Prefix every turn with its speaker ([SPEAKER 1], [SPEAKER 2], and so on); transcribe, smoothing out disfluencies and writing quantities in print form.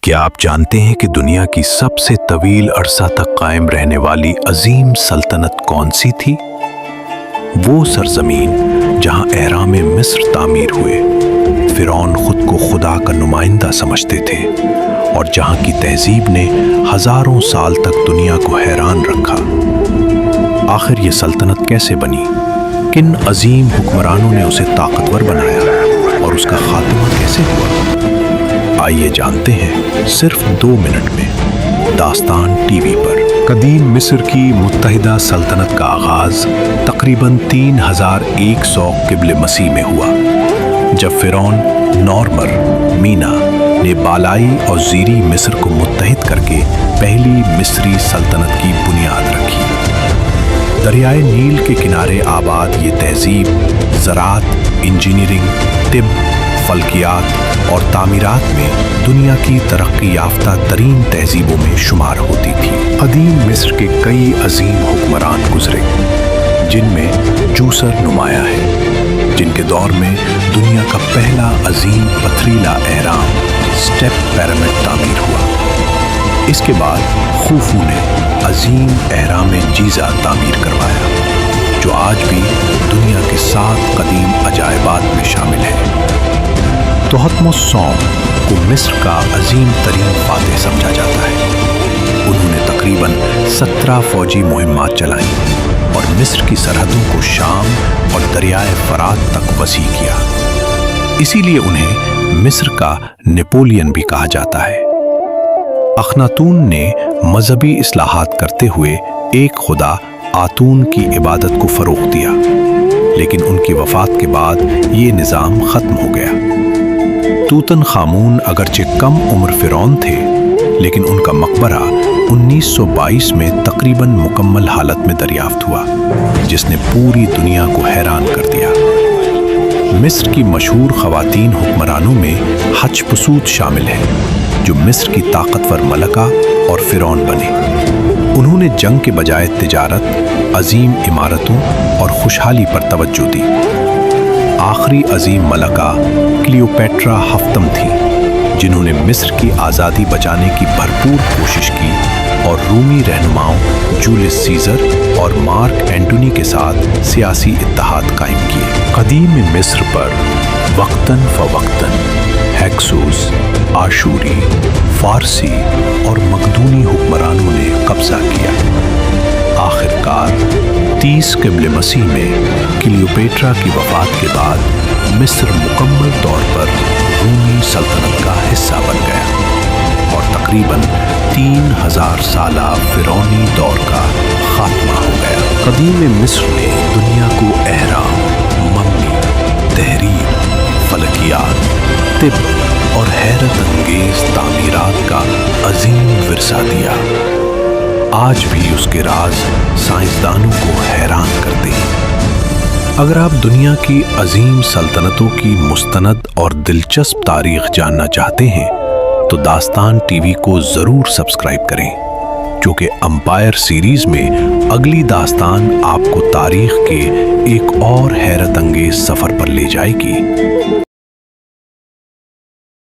[SPEAKER 1] کیا آپ جانتے ہیں کہ دنیا کی سب سے طویل عرصہ تک قائم رہنے والی عظیم سلطنت کون سی تھی؟ وہ سرزمین جہاں اہرام مصر تعمیر ہوئے، فرعون خود کو خدا کا نمائندہ سمجھتے تھے، اور جہاں کی تہذیب نے ہزاروں سال تک دنیا کو حیران رکھا۔ آخر یہ سلطنت کیسے بنی؟ کن عظیم حکمرانوں نے اسے طاقتور بنایا اور اس کا خاتمہ کیسے ہوا؟ آئیے جانتے ہیں صرف 2 منٹ میں داستان ٹی وی پر۔ قدیم مصر کی متحدہ سلطنت کا آغاز تقریباً 3100 قبل مسیح میں ہوا، جب فرعون نورمر مینا نے بالائی اور زیریں مصر کو متحد کر کے پہلی مصری سلطنت کی بنیاد رکھی۔ دریائے نیل کے کنارے آباد یہ تہذیب زراعت، انجینئرنگ، طب، فلکیات اور تعمیرات میں دنیا کی ترقی یافتہ ترین تہذیبوں میں شمار ہوتی تھی۔ قدیم مصر کے کئی عظیم حکمران گزرے، جن میں جوسر نمایاں ہے، جن کے دور میں دنیا کا پہلا عظیم پتھریلا اہرام اسٹیپ پیرامڈ تعمیر ہوا۔ اس کے بعد خوفو نے عظیم اہرام جیزہ تعمیر کروایا، جو آج بھی دنیا کے 7 قدیم عجائبات میں شامل ہے۔ تحتمس سوم کو مصر کا عظیم ترین فاتح سمجھا جاتا ہے۔ انہوں نے تقریباً 17 فوجی مہمات چلائیں اور مصر کی سرحدوں کو شام اور دریائے فرات تک وسیع کیا۔ اسی لیے انہیں مصر کا نیپولین بھی کہا جاتا ہے۔ اخناتون نے مذہبی اصلاحات کرتے ہوئے ایک خدا آتون کی عبادت کو فروغ دیا، لیکن ان کی وفات کے بعد یہ نظام ختم ہو گیا۔ توتن خامون اگرچہ کم عمر فرعون تھے، لیکن ان کا مقبرہ 1922 میں تقریباً مکمل حالت میں دریافت ہوا، جس نے پوری دنیا کو حیران کر دیا۔ مصر کی مشہور خواتین حکمرانوں میں حتشپسوت شامل ہیں، جو مصر کی طاقتور ملکہ اور فرعون بنے۔ انہوں نے جنگ کے بجائے تجارت، عظیم عمارتوں اور خوشحالی پر توجہ دی۔ آخری عظیم ملکہ کلیوپیٹرا ہفتم تھی، جنہوں نے مصر کی آزادی بچانے کی بھرپور کوشش کی اور رومی رہنماؤں جولیس سیزر اور مارک اینٹونی کے ساتھ سیاسی اتحاد قائم کیے۔ قدیم مصر پر وقتاً فوقتاً ہیکسوس، آشوری، فارسی اور مقدونی حکمرانوں نے قبضہ کیا۔ آخر کار 30 قبل مسیح میں کلیوپیٹرا کی وفات کے بعد مصر مکمل طور پر رومی سلطنت کا حصہ بن گیا اور تقریباً 3000 سالہ فرعونی دور کا خاتمہ ہو گیا۔ قدیم مصر نے دنیا کو اہرام، ممی، تحریر، فلکیات، طب اور حیرت انگیز تعمیرات کا عظیم ورثہ دیا۔ آج بھی اس کے راز سائنسدانوں کو حیران کرتے ہیں۔ اگر آپ دنیا کی عظیم سلطنتوں کی مستند اور دلچسپ تاریخ جاننا چاہتے ہیں تو داستان ٹی وی کو ضرور سبسکرائب کریں، کیونکہ امپائر سیریز میں اگلی داستان آپ کو تاریخ کے ایک اور حیرت انگیز سفر پر لے جائے گی۔